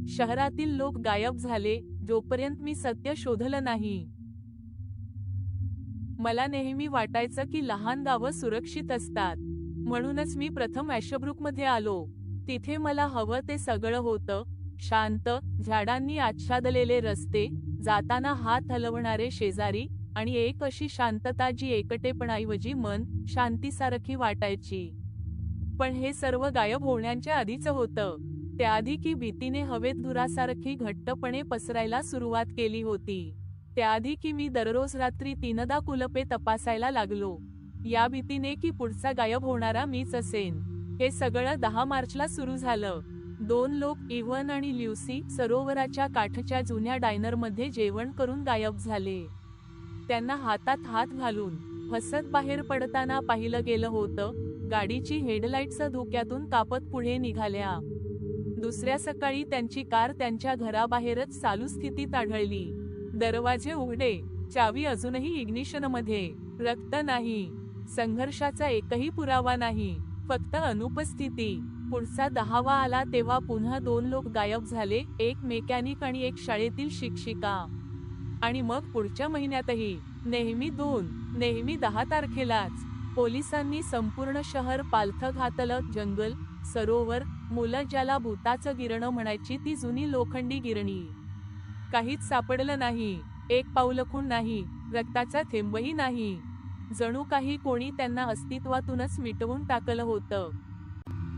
शहरातील लोक गायब झाले जोपर्यंत मी सत्य शोधलं नाही. मला नेहमी वाटायचं की लहान गावं सुरक्षित असतात. म्हणूनच मी प्रथम ॲशब्रुकमध्ये आलो. तिथे मला हवं ते सगळं होतं. शांत, झाडांनी आच्छादलेले रस्ते, जाताना हात हलवणारे शेजारी आणि एक अशी शांतता जी एकटेपणाऐवजी मन शांतीसारखी वाटायची. पण हे सर्व गायब होण्याच्या आधीचं होतं. त्याआधी की भीतीने हवेत धुरासारखी घट्टपणे पसरायला सुरुवात केली होती. त्याआधी की मी दररोज रात्री 3दा कुलपे तपासायला लागलो. या भीतीने की पुढचा गायब होणारा मीच असेन. हे सगळं 10 मार्चला सुरू झालं. 2 लोक, इव्हन आणि ल्युसी, सरोवराच्या काठच्या जुन्या डायनरमध्ये जेवण करून गायब झाले. त्यांना हातात हात घालून हसत बाहेर पडताना पाहिलं गेलं होतं. गाडीची हेडलाईट्स धुक्यातून कापत पुढे निघाल्या. दुसऱ्या सकाळी त्यांची कार त्यांच्या घराबाहेरच चालू स्थितीत आढळली. दरवाजे उघडे, चावी अजूनही इग्निशनमध्ये. रक्त नाही, संघर्षाचा एकही पुरावा नाही, फक्त अनुपस्थिती. पुढचा 10वा आला तेव्हा पुन्हा 2 लोक गायब झाले, एक मेकॅनिक आणि एक शाळेतील शिक्षिका. आणि मग पुढच्या महिन्यातही नेहमी 2, नेहमी 10 तारखेलाच. पोलिसांनी संपूर्ण शहर पालथं घातलं. जंगल, सरोवर, मुलं ज्याला भूताचं गिरणं म्हणायची ती जुनी लोखंडी गिरणी. काहीच सापडलं नाही. एक पाऊलखूण नाही, रक्ताचा थेंबही नाही. जणू काही कोणी त्यांना अस्तित्वातूनच मिटवून टाकलं होतं.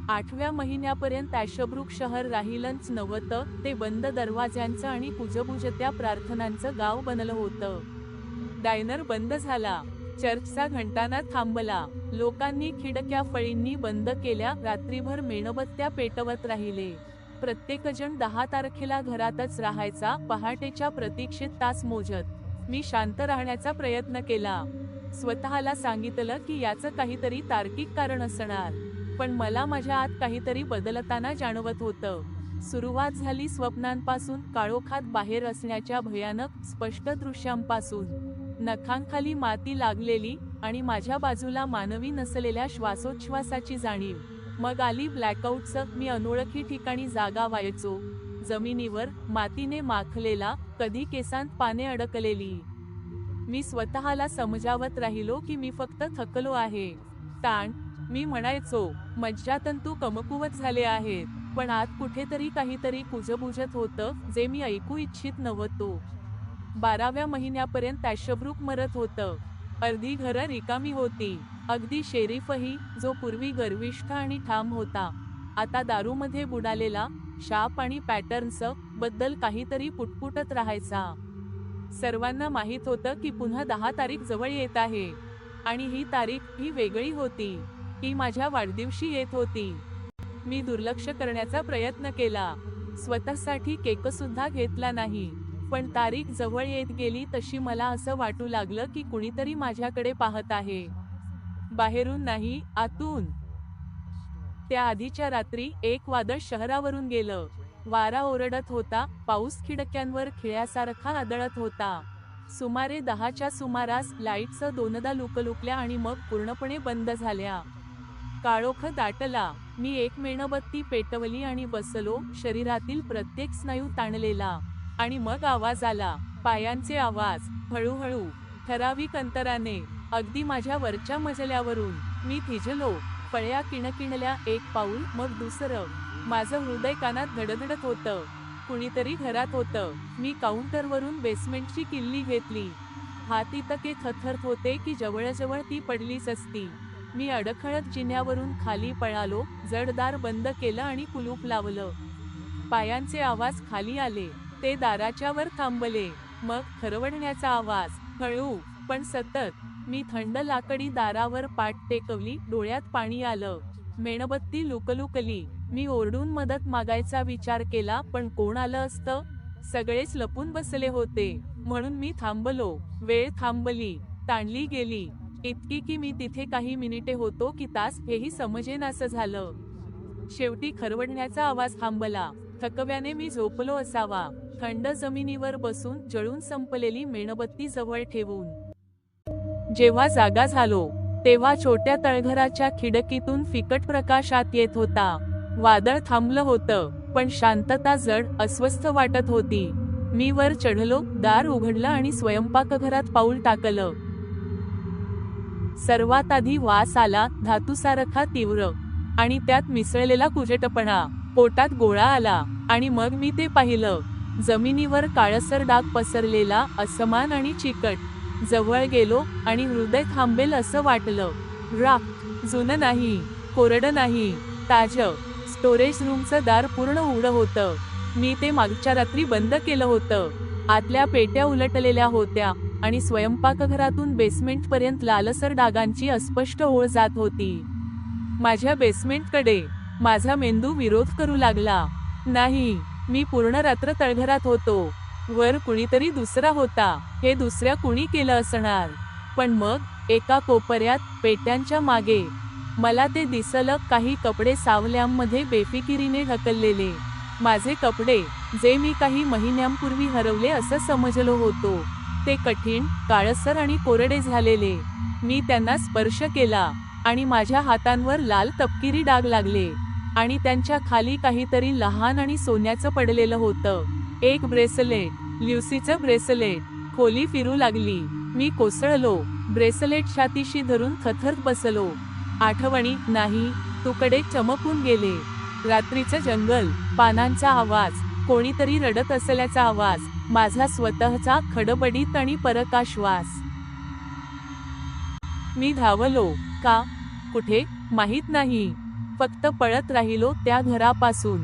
8व्या महिन्यापर्यंत ॲशब्रुक शहर राहिलंच नव्हतं. ते बंद दरवाज्यांचं आणि कुजबुजत्या प्रार्थनांचं गाव बनलं होतं. डायनर बंद झाला. चर्चचा घंटाना थांबला. लोकांनी खिडक्या फळींनी बंद केल्या. रात्रीभर मेणबत्त्या पेटवत राहिले. प्रत्येकजण 10 तारखेला घरातच राहायचा. पहाटेच्या प्रतीक्षेत तास मोजत. मी शांत राहण्याचा प्रयत्न केला. स्वतःला सांगितलं की याचं काहीतरी तार्किक कारण असणार. पण मला माझ्या आत काहीतरी बदलताना जाणवत होतं. सुरुवात झाली स्वप्नांपासून, काळोखात बाहेर असण्याच्या भयानक स्पष्ट दृश्यांपासून. नखांखाली माती लागलेली आणि माझ्या बाजूला मानवी नसलेल्या श्वासोच्छवासाची जाणीव. मग आली ब्लॅकआउट्स. मी अनोळखी ठिकाणी जागा व्हायचो. जमिनीवर मातीने माखलेला, कधी केसांत पाने अडकलेली. मी स्वतःला समजावत राहिलो की मी फक्त थकलो आहे. ताण, मी म्हणायचो, मज्जातंतू कमकुवत झाले आहेत. पण आत कुठेतरी काहीतरी कुजबुजत होतं, जे मी ऐकू इच्छित नव्हतो. 12व्या महिन्यापर्यंत ॲशब्रुक मरत होतं. अर्धी घरं रिकामी होती. अगदी शेरीफही, जो पूर्वी गर्विष्ठ आणि ठाम होता, आता दारूमध्ये बुडालेला, शाप आणि पॅटर्न्स बद्दल काहीतरी पुटपुटत राहायचा. सर्वांना माहीत होतं की पुन्हा 10 तारीख जवळ येत आहे. आणि ही तारीख, ही वेगळी होती. ही माझ्या वाढदिवशी येत होती. मी दुर्लक्ष करण्याचा प्रयत्न केला. स्वतःसाठी केकसुद्धा घेतला नाही. पण तारीख जवळ येत गेली तशी मला असं वाटू लागलं की कुणीतरी माझ्याकडे पाहत आहे. बाहेरून नाही, आतून. त्या आधीच्या रात्री एक वादळ शहरावरून गेलं. वारा ओरडत होता. पाऊस खिडक्यांवर खिळ्यासारखा आदळत होता. सुमारे 10च्या सुमारास लाईट्स 2दा लुकलुकल्या आणि मग पूर्णपणे बंद झाल्या. काळोख दाटला. मी एक मेणबत्ती पेटवली आणि बसलो, शरीरातील प्रत्येक स्नायू ताणलेला. आणि मग आवाज आला. पायांचे आवाज, हळूहळू, ठराविक अंतराने, अगदी माझ्या वरच्या मजल्यावरून. मी थिजलो. फळ्या किणकिणल्या. एक पाऊल, मग दुसरं. माझं हृदय कानात धडधडत होतं. कुणीतरी घरात होतं. मी काउंटरवरून बेसमेंटची किल्ली घेतली. हात इतके थरथरत होते की जवळजवळ ती पडलीच असती. मी अडखळत जिन्यावरून खाली पळालो. जड दार बंद केलं आणि कुलूप लावलं. पायांचे आवाज खाली आले. ते दाराच्या वर थांबले. मग खरवडण्याचा आवाज, हळू पण सतत. मी थंड लाकडी दारावर पाठ टेकवली. डोळ्यात पाणी आलं. मेणबत्ती लुकलुकली. मी ओरडून मदत मागायचा विचार केला, पण कोण आलं असतं? सगळेच लपून बसले होते. म्हणून मी थांबलो. वेळ थांबली, ताणली गेली. इतकी की मी तिथे काही मिनिटे होतो की तास हेही समजेनासं झालं. शेवटी खरवडण्याचा आवाज थांबला. थकव्याने मी झोपलो असावा. थंड जमिनीवर बसून, जळून संपलेली मेणबत्ती जवळ ठेवून. जेव्हा जागा झालो, तेव्हा छोट्या तळघराच्या खिडकीतून फिकट प्रकाश आत येत होता. वादळ थांबलं होतं. पण शांतता जड, अस्वस्थ वाटत होती. मी वर चढलो, दार उघडलं आणि स्वयंपाकघरात पाऊल टाकलं. सर्वात आधी वास आला, धातूसारखा तीव्र, आणि त्यात मिसळलेला कुजटपणा. पोटात गोळा आला, आणि मग मी ते पाहिलं. जमिनीवर काळसर डाग पसरलेला, असमान आणि चिकट. जवळ गेलो, आणि हृदय थांबेल असं वाटलं. राख, जुनं नाही, कोरडं नाही, ताजं. स्टोरेज रूमचं दार पूर्ण उघडं होतं. मी ते मागच्या रात्री बंद केलं होतं. आतल्या पेट्या उलटलेल्या होत्या, आणि स्वयंपाकघरातून बेसमेंटपर्यंत लालसर डागांची अस्पष्ट ओळ जात होती. माझ्या बेसमेंटकडे. माझा मेंदू विरोध करू लागला. नाही, मी पूर्ण रात्र तळघरात होतो. वर कुणीतरी दुसरा होता. हे दुसऱ्या कुणी केलं असणार. पण मग एका कोपऱ्यात, पेट्यांच्या मागे, मला ते दिसलं. काही कपडे सावल्यांमध्ये बेफिकिरीने ढकललेले. माझे कपडे, जे मी काही महिन्यांपूर्वी हरवले असं समजलो होतो. ते कठीण, काळसर आणि कोरडे झालेले. मी त्यांना स्पर्श केला, आणि माझ्या हातांवर लाल तपकिरी डाग लागले. आणि त्यांच्या खाली काहीतरी लहान आणि सोन्याचं पडलेलं होतं. एक ब्रेसलेट, ल्युसीचं ब्रेसलेट. खोली फिरू लागली. मी कोसळलो. ब्रेसलेट छातीशी धरून थरथरत बसलो. आठवणी, नाही, तुकडे चमकून गेले. रात्रीचं जंगल, पानांचा आवाज, कोणीतरी रडत असल्याचा आवाज, माझा स्वतःचा खडबडीत आणि परका श्वास. मी धावलो. का? कुठे? माहीत नाही. फक्त पळत राहिलो त्या घरापासून,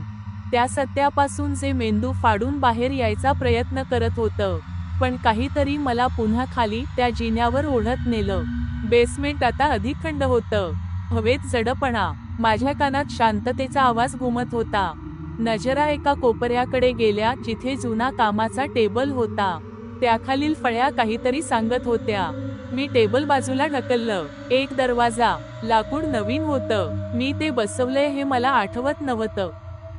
त्या सत्यापासून जे मेंदू फाडून बाहेर यायचा प्रयत्न करत होतं. पण काहीतरी मला पुन्हा खाली, त्या जिन्यावर ओढत नेलं. बेसमेंट आता अधिक थंड होतं. हवेत जडपणा. माझ्या कानात शांततेचा आवाज घुमत होता. नजरा एका कोपऱ्याकडे गेल्या, जिथे जुना कामाचा टेबल होता. त्याखालील फळ्या काहीतरी सांगत होत्या. मी टेबल बाजूला ढकललं. एक दरवाजा. लाकूड नवीन होतं. मी ते बसवलंय हे मला आठवत नव्हतं.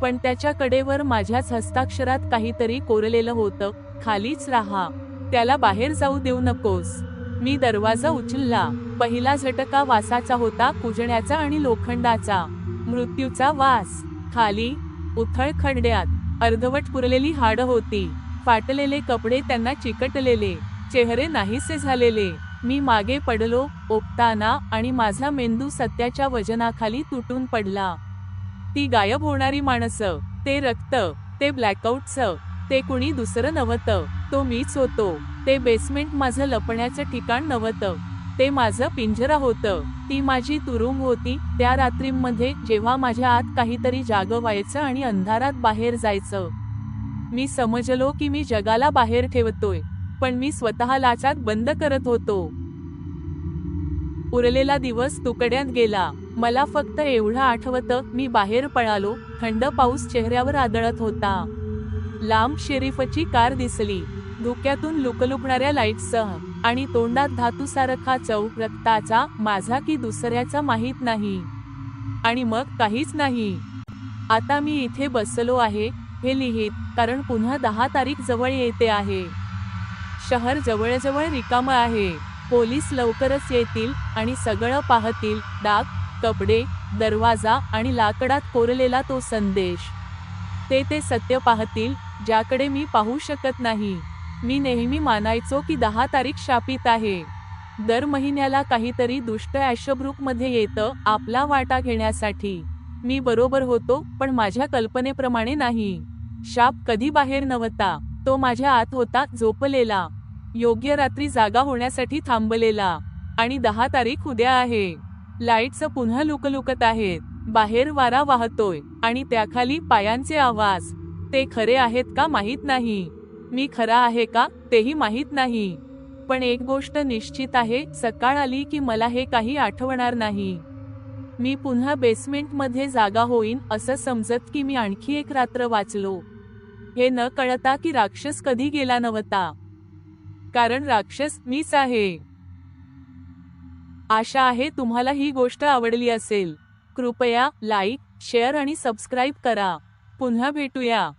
पण त्याच्या कडेवर माझ्याच हस्ताक्षरात काहीतरी कोरलेलं होतं. खालीच राहा. त्याला बाहेर जाऊ देऊ नकोस. मी दरवाजा उचलला. पहिला झटका वासाचा होता, कुजण्याचा आणि लोखंडाचा. मृत्यूचा वास. खाली, उथळ खड्ड्यात, अर्धवट पुरलेली हाडं होती. फाटलेले कपडे त्यांना चिकटलेले. चेहरे नाहीसे झालेले. मी मागे पडलो, ओकताना, आणि माझा मेंदू सत्याच्या वजनाखाली तुटून पडला. ती गायब होणारी माणसं, ते रक्त, ते ब्लॅकआउटचं, ते कुणी दुसरं नव्हतं. तो मीच होतो. ते बेसमेंट माझं लपण्याचं ठिकाण नव्हतं. ते माझं पिंजरा होतं. ती माझी तुरुंग होती. त्या रात्रींमध्ये, जेव्हा माझ्या आत काहीतरी जागं व्हायचं आणि अंधारात बाहेर जायचं. मी समजलो की मी जगाला बाहेर ठेवतोय, पण मी स्वतःलाच आत बंद करत होतो. उरलेला दिवस तुकड्यात गेला. मला फक्त एवढं आठवतं, मी बाहेर पळालो. थंड पाऊस चेहऱ्यावर आदळत होता. लांब शेरीफची कार दिसली, धुक्यातून लुकलुकणाऱ्या लाईट्ससह, आणि तोंडात धातूसारखा चव, रक्ताचा, माझा की दुसऱ्याचा माहीत नाही. आणि मग काहीच नाही. आता मी इथे बसलो आहे, हे लिहित, कारण पुन्हा 10 तारीख जवळ येते आहे. शहर जवळजवळ रिकामं आहे. पोलीस लवकरच येतील, आणि सगळं पाहतील. डाग, कपडे, दरवाजा, आणि लाकडात कोरलेला तो संदेश. ते सत्य पाहतील, ज्याकडे मी पाहू शकत नाही. मी नेहमी मानायचो की 10 तारीख शापित आहे. दर महिन्याला काहीतरी दुष्ट ॲशब्रुकमध्ये येतं, आपला वाटा घेण्यासाठी. मी बरोबर होतो, पण माझ्या कल्पनेप्रमाणे नाही. शाप कधी बाहेर नव्हता. तो माझ्या आत होता, झोपलेला, योग्य रात्री जागा होण्यासाठी थांबलेला. आणि 10 तारीख उद्या आहे. लाईट्स पुन्हा लुकलुकत आहेत. बाहेर वारा वाहतोय, आणि त्याखाली पायांचे आवाज. ते खरे आहेत का माहीत नाही. मी खरा आहे का, तेही माहीत नाही. पण एक गोष्ट निश्चित आहे, सकाळ आली की मला हे काही आठवणार नाही. मी पुन्हा बेसमेंटमध्ये जागा होईन असं समजत की मी आणखी एक रात्र वाचलो. हे न कळता की राक्षस कधी गेला नव्हता. कारण राक्षस मीच आहे. आशा आहे तुम्हाला ही गोष्ट आवडली असेल. कृपया लाईक, शेअर आणि सबस्क्राईब करा. पुन्हा भेटूया.